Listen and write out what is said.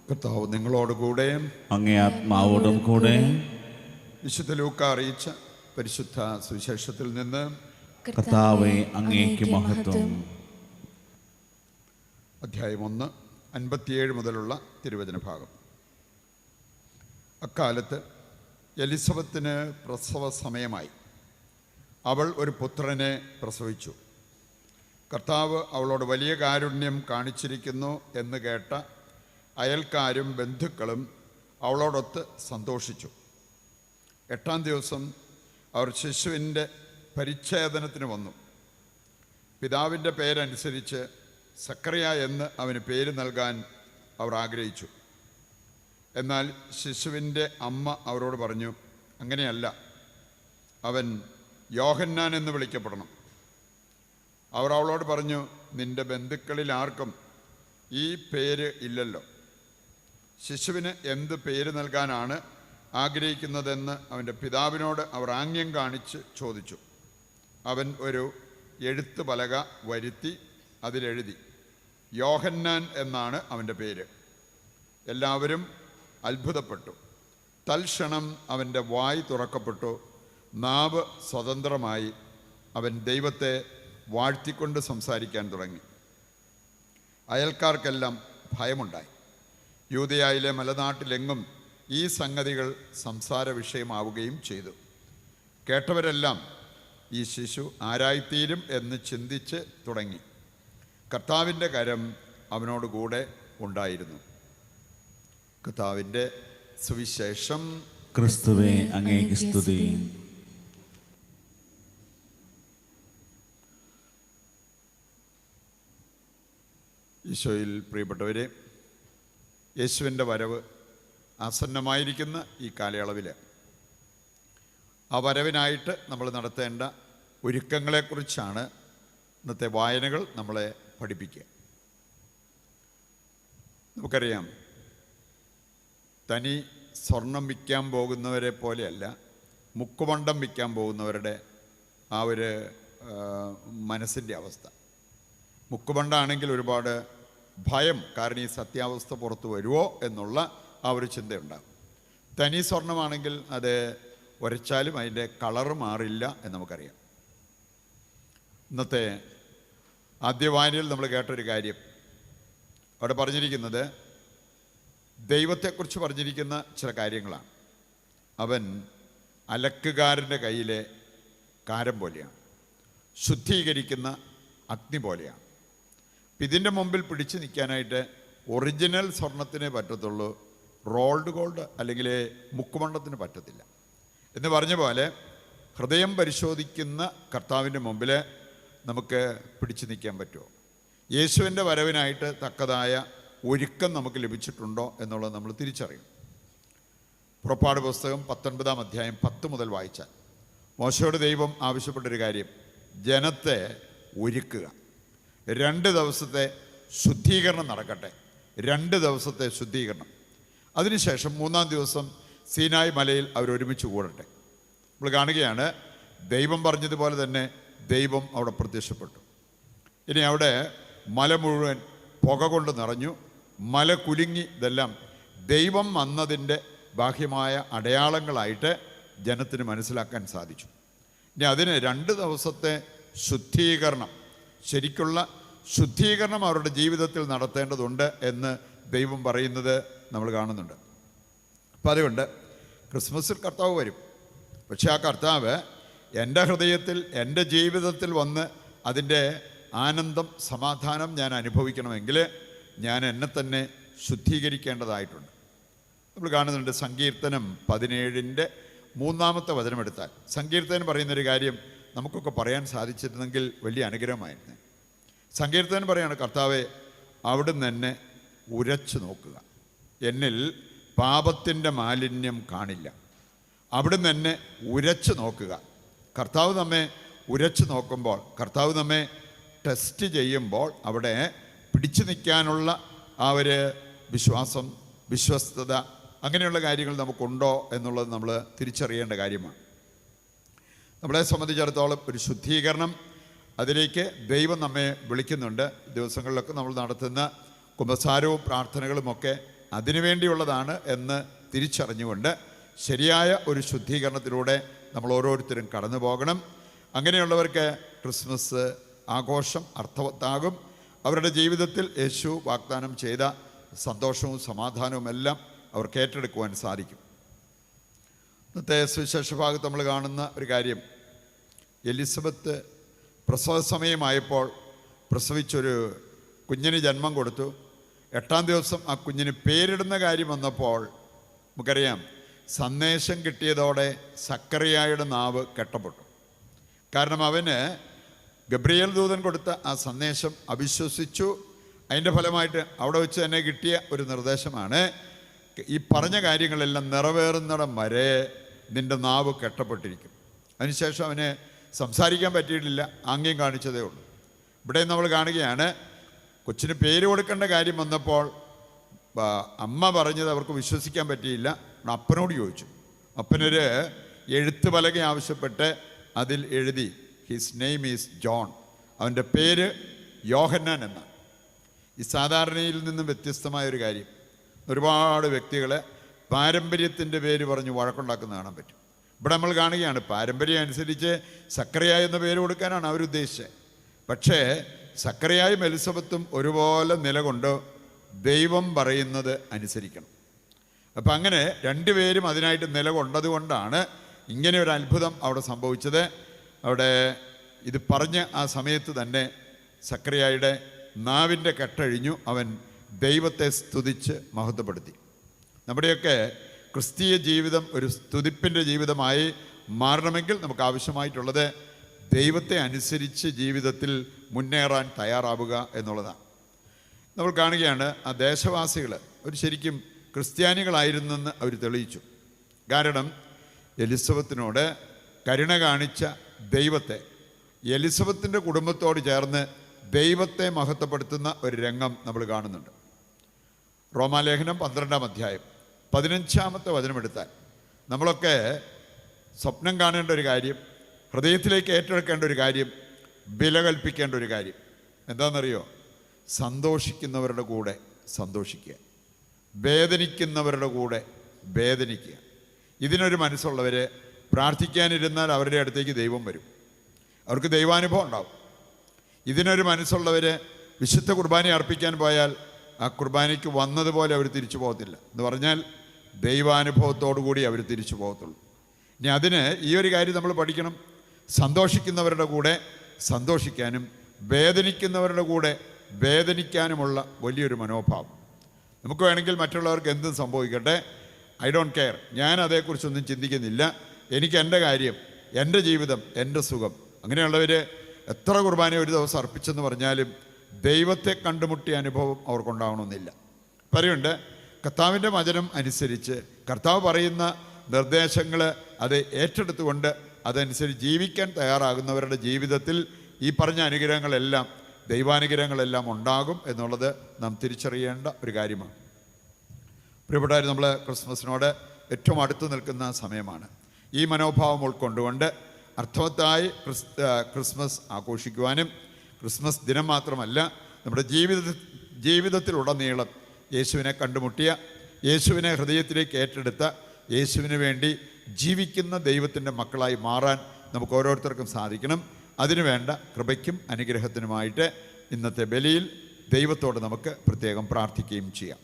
കർത്താവ് നിങ്ങളോടുകൂടെ അങ്ങേ ആത്മാവോടും കൂടെ. വിശുദ്ധ ലൂക്ക അറിയിച്ച പരിശുദ്ധ സുവിശേഷത്തിൽ നിന്ന്. കർത്താവേ, അങ്ങേക്ക് മഹത്വം. അധ്യായം 1, 57 മുതലുള്ള തിരുവചന ഭാഗം. അക്കാലത്ത് എലിസബത്തിന് പ്രസവ സമയമായി. അവൾ ഒരു പുത്രനെ പ്രസവിച്ചു. കർത്താവ് അവളോട് വലിയ കാരുണ്യം കാണിച്ചിരിക്കുന്നു എന്ന് കേട്ട അയൽക്കാരും ബന്ധുക്കളും അവളോടൊത്ത് സന്തോഷിച്ചു. 8-ാം ദിവസം അവർ ശിശുവിൻ്റെ പരിച്ഛേദനത്തിന് വന്നു. പിതാവിൻ്റെ പേരനുസരിച്ച് സക്കറിയ എന്ന് അവന് പേര് നൽകാൻ അവർ ആഗ്രഹിച്ചു. എന്നാൽ ശിശുവിൻ്റെ അമ്മ അവരോട് പറഞ്ഞു, അങ്ങനെയല്ല, അവൻ യോഹന്നാൻ എന്ന് വിളിക്കപ്പെടണം. അവർ അവളോട് പറഞ്ഞു, നിന്റെ ബന്ധുക്കളിൽ ആർക്കും ഈ പേര് ഇല്ലല്ലോ. ശിശുവിന് എന്ത് പേര് നൽകാനാണ് ആഗ്രഹിക്കുന്നതെന്ന് അവൻ്റെ പിതാവിനോട് അവർ ആംഗ്യം കാണിച്ച് ചോദിച്ചു. അവൻ ഒരു എഴുത്ത് പലക വരുത്തി അതിലെഴുതി, യോഹന്നാൻ എന്നാണ് അവൻ്റെ പേര്. എല്ലാവരും അത്ഭുതപ്പെട്ടു. തൽക്ഷണം അവൻ്റെ വായ് തുറക്കപ്പെട്ടു, നാവ് സ്വതന്ത്രമായി. അവൻ ദൈവത്തെ വാഴ്ത്തിക്കൊണ്ട് സംസാരിക്കാൻ തുടങ്ങി. അയൽക്കാർക്കെല്ലാം ഭയമുണ്ടായി. യൂദയായിലെ മലനാട്ടിലെങ്ങും ഈ സംഗതികൾ സംസാര വിഷയമാവുകയും ചെയ്തു. കേട്ടവരെല്ലാം ഈ ശിശു ആരായിത്തീരും എന്ന് ചിന്തിച്ച് തുടങ്ങി. കർത്താവിൻ്റെ കരം അവനോടുകൂടെ ഉണ്ടായിരുന്നു. കർത്താവിൻ്റെ സുവിശേഷം. ക്രിസ്തുവേ, അങ്ങേക്ക് സ്തുതി. ഈശോയിൽ പ്രിയപ്പെട്ടവരെ, യേശുവിൻ്റെ വരവ് ആസന്നമായിരിക്കുന്ന ഈ കാലയളവിൽ ആ വരവിനായിട്ട് നമ്മൾ നടത്തേണ്ട ഒരുക്കങ്ങളെക്കുറിച്ചാണ് ഇന്നത്തെ വായനകൾ നമ്മളെ പഠിപ്പിക്കുക. നമുക്കറിയാം, തനി സ്വർണം വിൽക്കാൻ പോകുന്നവരെ പോലെയല്ല മുക്കുമണ്ടം വിൽക്കാൻ പോകുന്നവരുടെ ആ ഒരു മനസ്സിൻ്റെ അവസ്ഥ. മുക്കുമണ്ടാണെങ്കിൽ ഒരുപാട് ഭയം, കാരണം ഈ സത്യാവസ്ഥ പുറത്തു വരുമോ എന്നുള്ള ആ ഒരു ചിന്തയുണ്ടാകും. തനി സ്വർണമാണെങ്കിൽ അത് ഉരച്ചാലും അതിൻ്റെ കളറ് മാറില്ല എന്ന് നമുക്കറിയാം. ഇന്നത്തെ ആദ്യ വായനയിൽ നമ്മൾ കേട്ടൊരു കാര്യം, അവിടെ പറഞ്ഞിരിക്കുന്നത് ദൈവത്തെക്കുറിച്ച് പറഞ്ഞിരിക്കുന്ന ചില കാര്യങ്ങളാണ്. അവൻ അലക്കുകാരൻ്റെ കയ്യിലെ കാരം പോലെയാണ്, ശുദ്ധീകരിക്കുന്ന അഗ്നി പോലെയാണ്. ഇതിൻ്റെ മുമ്പിൽ പിടിച്ചു നിൽക്കാനായിട്ട് ഒറിജിനൽ സ്വർണത്തിനേ പറ്റത്തുള്ളൂ, റോൾഡ് ഗോൾഡ് അല്ലെങ്കിൽ മുക്കുമണ്ടത്തിന് പറ്റത്തില്ല എന്ന് പറഞ്ഞ പോലെ ഹൃദയം പരിശോധിക്കുന്ന കർത്താവിൻ്റെ മുമ്പിൽ നമുക്ക് പിടിച്ചു നിൽക്കാൻ പറ്റുമോ? യേശുവിൻ്റെ വരവിനായിട്ട് തക്കതായ ഒരുക്കം നമുക്ക് ലഭിച്ചിട്ടുണ്ടോ എന്നുള്ളത് നമ്മൾ തിരിച്ചറിയും. പുറപ്പാട് പുസ്തകം 19-ാം അധ്യായം 10 മുതൽ വായിച്ചാൽ മോശയോട് ദൈവം ആവശ്യപ്പെട്ടൊരു കാര്യം, ജനത്തെ ഒരുക്കുക. 2 ദിവസത്തെ ശുദ്ധീകരണം നടക്കട്ടെ. 2 ദിവസത്തെ ശുദ്ധീകരണം. അതിനുശേഷം 3-ാം ദിവസം സീനായ് മലയിൽ അവരൊരുമിച്ച് കൂടട്ടെ. നമ്മൾ കാണുകയാണ്, ദൈവം പറഞ്ഞതുപോലെ തന്നെ ദൈവം അവിടെ പ്രത്യക്ഷപ്പെട്ടു. ഇനി അവിടെ മല മുഴുവൻ പുക കൊണ്ട് നിറഞ്ഞു, മല കുലുങ്ങി. ഇതെല്ലാം ദൈവം വന്നതിൻ്റെ ബാഹ്യമായ അടയാളങ്ങളായിട്ട് ജനത്തിന് മനസ്സിലാക്കാൻ സാധിച്ചു. ഇനി അതിന് 2 ദിവസത്തെ ശുദ്ധീകരണം, ശരിക്കുള്ള ശുദ്ധീകരണം അവരുടെ ജീവിതത്തിൽ നടത്തേണ്ടതുണ്ട് എന്ന് ദൈവം പറയുന്നത് നമ്മൾ കാണുന്നുണ്ട്. അപ്പം അതുകൊണ്ട് ക്രിസ്മസിൽ കർത്താവ് വരും. പക്ഷേ ആ കർത്താവ് എൻ്റെ ഹൃദയത്തിൽ, എൻ്റെ ജീവിതത്തിൽ വന്ന് അതിൻ്റെ ആനന്ദം, സമാധാനം ഞാൻ അനുഭവിക്കണമെങ്കിൽ ഞാൻ എന്നെ തന്നെ ശുദ്ധീകരിക്കേണ്ടതായിട്ടുണ്ട്. നമ്മൾ കാണുന്നുണ്ട്, സങ്കീർത്തനം 17-ന്റെ 3-ാമത്തെ വചനമെടുത്താൽ സങ്കീർത്തനം പറയുന്നൊരു കാര്യം നമുക്കൊക്കെ പറയാൻ സാധിച്ചിരുന്നെങ്കിൽ വലിയ അനുഗ്രഹമായിരുന്നു. സങ്കീർത്തനം പറയാണ്, കർത്താവെ, അവിടുന്ന് എന്നെ ഉരച്ചു നോക്കുക, എന്നിൽ പാപത്തിൻ്റെ മാലിന്യം കാണില്ല. അവിടുന്ന് എന്നെ ഉരച്ചു നോക്കുക. കർത്താവ് നമ്മെ ഉരച്ചു നോക്കുമ്പോൾ, കർത്താവ് നമ്മെ ടെസ്റ്റ് ചെയ്യുമ്പോൾ അവിടെ പിടിച്ചു നിൽക്കാനുള്ള ആ ഒരു വിശ്വാസം, വിശ്വസ്തത, അങ്ങനെയുള്ള കാര്യങ്ങൾ നമുക്കുണ്ടോ എന്നുള്ളത് നമ്മൾ തിരിച്ചറിയേണ്ട കാര്യമാണ്. നമ്മളെ സംബന്ധിച്ചിടത്തോളം ഒരു ശുദ്ധീകരണം, അതിലേക്ക് ദൈവം നമ്മെ വിളിക്കുന്നുണ്ട്. ദിവസങ്ങളിലൊക്കെ നമ്മൾ നടത്തുന്ന കുമ്പസാരവും പ്രാർത്ഥനകളുമൊക്കെ അതിനുവേണ്ടിയുള്ളതാണ് എന്ന് തിരിച്ചറിഞ്ഞുകൊണ്ട് ശരിയായ ഒരു ശുദ്ധീകരണത്തിലൂടെ നമ്മൾ ഓരോരുത്തരും കടന്നു പോകണം. അങ്ങനെയുള്ളവർക്ക് ക്രിസ്മസ് ആഘോഷം അർത്ഥവത്താകും. അവരുടെ ജീവിതത്തിൽ യേശു വാഗ്ദാനം ചെയ്ത സന്തോഷവും സമാധാനവും എല്ലാം അവർക്ക് ഏറ്റെടുക്കുവാൻ സാധിക്കും. ഇന്നത്തെ സുവിശേഷ ഭാഗത്ത് നമ്മൾ കാണുന്ന ഒരു കാര്യം, എലിസബത്ത് പ്രസവ സമയമായപ്പോൾ പ്രസവിച്ചൊരു കുഞ്ഞിന് ജന്മം കൊടുത്തു. 8-ാം ദിവസം ആ കുഞ്ഞിന് പേരിടുന്ന കാര്യം വന്നപ്പോൾ നമുക്കറിയാം, സന്ദേശം കിട്ടിയതോടെ സക്കറിയായുടെ നാവ് കെട്ടപ്പെട്ടു. കാരണം അവന് ഗബ്രിയേൽ ദൂതൻ കൊടുത്ത ആ സന്ദേശം അവിശ്വസിച്ചു. അതിൻ്റെ ഫലമായിട്ട് അവിടെ വെച്ച് തന്നെ കിട്ടിയ ഒരു നിർദ്ദേശമാണ്, ഈ പറഞ്ഞ കാര്യങ്ങളെല്ലാം നിറവേറുന്നിടം വരെ നിൻ്റെ നാവ് കെട്ടപ്പെട്ടിരിക്കും. അതിനുശേഷം അവന് സംസാരിക്കാൻ പറ്റിയിട്ടില്ല, ആംഗ്യം കാണിച്ചതേ ഉള്ളൂ. ഇവിടെ നമ്മൾ കാണുകയാണ്, കൊച്ചിന് പേര് കൊടുക്കേണ്ട കാര്യം വന്നപ്പോൾ അമ്മ പറഞ്ഞത് അവർക്ക് വിശ്വസിക്കാൻ പറ്റിയില്ല. അപ്പനോട് ചോദിച്ചു. അപ്പനൊരു എഴുത്ത് പലക ആവശ്യപ്പെട്ട് അതിൽ എഴുതി, ഹിസ് നെയിം ഈസ് ജോൺ, അവൻ്റെ പേര് യോഹന്നാൻ എന്നാണ്. ഈ സാധാരണയിൽ നിന്നും വ്യത്യസ്തമായൊരു കാര്യം, ഒരുപാട് വ്യക്തികളെ പാരമ്പര്യത്തിൻ്റെ പേര് പറഞ്ഞ് വഴക്കുണ്ടാക്കുന്ന കാണാൻ പറ്റും. ഇവിടെ നമ്മൾ കാണുകയാണ്, പാരമ്പര്യം അനുസരിച്ച് സക്കറിയ എന്ന പേര് കൊടുക്കാനാണ് അവരുദ്ദേശിച്ചത്. പക്ഷേ സക്കറിയായും എലിസബത്തും ഒരുപോലെ നിലകൊണ്ട് ദൈവം പറയുന്നത് അനുസരിക്കണം. അപ്പം അങ്ങനെ രണ്ടുപേരും അതിനായിട്ട് നിലകൊണ്ടത് കൊണ്ടാണ് ഇങ്ങനെ ഒരു അത്ഭുതം അവിടെ സംഭവിച്ചത്. അവിടെ ഇത് പറഞ്ഞ ആ സമയത്ത് തന്നെ സക്കറിയായുടെ നാവിൻ്റെ കെട്ടഴിഞ്ഞു. അവൻ ദൈവത്തെ സ്തുതിച്ച് മഹത്വപ്പെടുത്തി. നമ്മുടെയൊക്കെ ക്രിസ്തീയ ജീവിതം ഒരു സ്തുതിപ്പിൻ്റെ ജീവിതമായി മാറണമെങ്കിൽ നമുക്ക് ആവശ്യമായിട്ടുള്ളത് ദൈവത്തെ അനുസരിച്ച് ജീവിതത്തിൽ മുന്നേറാൻ തയ്യാറാവുക എന്നുള്ളതാണ്. നമ്മൾ കാണുകയാണ്, ആ ദേശവാസികൾ ഒരു ശരിക്കും ക്രിസ്ത്യാനികളായിരുന്നെന്ന് അവർ തെളിയിച്ചു. കാരണം എലിസബത്തിനോട് കരുണ കാണിച്ച ദൈവത്തെ, എലിസബത്തിൻ്റെ കുടുംബത്തോട് ചേർന്ന് ദൈവത്തെ മഹത്വപ്പെടുത്തുന്ന ഒരു രംഗം നമ്മൾ കാണുന്നുണ്ട്. റോമാലേഖനം 12-ാം അധ്യായം 15-ാമത്തെ വചനമെടുത്താൽ നമ്മളൊക്കെ സ്വപ്നം കാണേണ്ട ഒരു കാര്യം, ഹൃദയത്തിലേക്ക് ഏറ്റെടുക്കേണ്ട ഒരു കാര്യം, വില കൽപ്പിക്കേണ്ട ഒരു കാര്യം എന്താണെന്നറിയോ? സന്തോഷിക്കുന്നവരുടെ കൂടെ സന്തോഷിക്കുക, വേദനിക്കുന്നവരുടെ കൂടെ വേദനിക്കുക. ഇതിനൊരു മനസ്സുള്ളവർ പ്രാർത്ഥിക്കാനിരുന്നാൽ അവരുടെ അടുത്തേക്ക് ദൈവം വരും, അവർക്ക് ദൈവാനുഭവം ഉണ്ടാവും. ഇതിനൊരു മനസ്സുള്ളവർ വിശുദ്ധ കുർബാന അർപ്പിക്കാൻ പോയാൽ ആ കുർബാനയ്ക്ക് വന്നതുപോലെ അവർ തിരിച്ചു പോകത്തില്ല. എന്ന് പറഞ്ഞാൽ ദൈവാനുഭവത്തോടു കൂടി അവർ തിരിച്ചു പോകത്തുള്ളൂ. ഇനി അതിന് ഈ ഒരു കാര്യം നമ്മൾ പഠിക്കണം. സന്തോഷിക്കുന്നവരുടെ കൂടെ സന്തോഷിക്കാനും വേദനിക്കുന്നവരുടെ കൂടെ വേദനിക്കാനുമുള്ള വലിയൊരു മനോഭാവം. നമുക്ക് വേണമെങ്കിൽ മറ്റുള്ളവർക്ക് എന്തും സംഭവിക്കട്ടെ, ഐ ഡോണ്ട് കെയർ, ഞാൻ അതേക്കുറിച്ചൊന്നും ചിന്തിക്കുന്നില്ല, എനിക്ക് എൻ്റെ കാര്യം, എൻ്റെ ജീവിതം, എൻ്റെ സുഖം. അങ്ങനെയുള്ളവർ എത്ര കുർബാന ഒരു ദിവസം അർപ്പിച്ചെന്ന് പറഞ്ഞാലും ദൈവത്തെ കണ്ടുമുട്ടിയ അനുഭവം അവർക്കുണ്ടാവണമെന്നില്ല. പറയുന്നുണ്ട്, കർത്താവിൻ്റെ വചനം അനുസരിച്ച് കർത്താവ് പറയുന്ന നിർദ്ദേശങ്ങൾ അത് ഏറ്റെടുത്തുകൊണ്ട് അതനുസരിച്ച് ജീവിക്കാൻ തയ്യാറാകുന്നവരുടെ ജീവിതത്തിൽ ഈ പറഞ്ഞ അനുഗ്രഹങ്ങളെല്ലാം, ദൈവാനുഗ്രഹങ്ങളെല്ലാം ഉണ്ടാകും എന്നുള്ളത് നാം തിരിച്ചറിയേണ്ട ഒരു കാര്യമാണ്. പ്രിയപ്പെട്ടവർ, നമ്മൾ ക്രിസ്മസിനോട് ഏറ്റവും അടുത്ത് നിൽക്കുന്ന സമയമാണ്. ഈ മനോഭാവം ഉൾക്കൊണ്ടുകൊണ്ട് അർത്ഥവത്തായി ക്രിസ്മസ് ആഘോഷിക്കുവാനും, ക്രിസ്മസ് ദിനം മാത്രമല്ല നമ്മുടെ ജീവിതത്തിലുടനീളം യേശുവിനെ കണ്ടുമുട്ടിയ, യേശുവിനെ ഹൃദയത്തിലേക്ക് ഏറ്റെടുത്ത, യേശുവിന് വേണ്ടി ജീവിക്കുന്ന ദൈവത്തിൻ്റെ മക്കളായി മാറാൻ നമുക്ക് ഓരോരുത്തർക്കും സാധിക്കണം. അതിനുവേണ്ട കൃപയ്ക്കും അനുഗ്രഹത്തിനുമായിട്ട് ഇന്നത്തെ ബലിയിൽ ദൈവത്തോട് നമുക്ക് പ്രത്യേകം പ്രാർത്ഥിക്കുകയും ചെയ്യാം.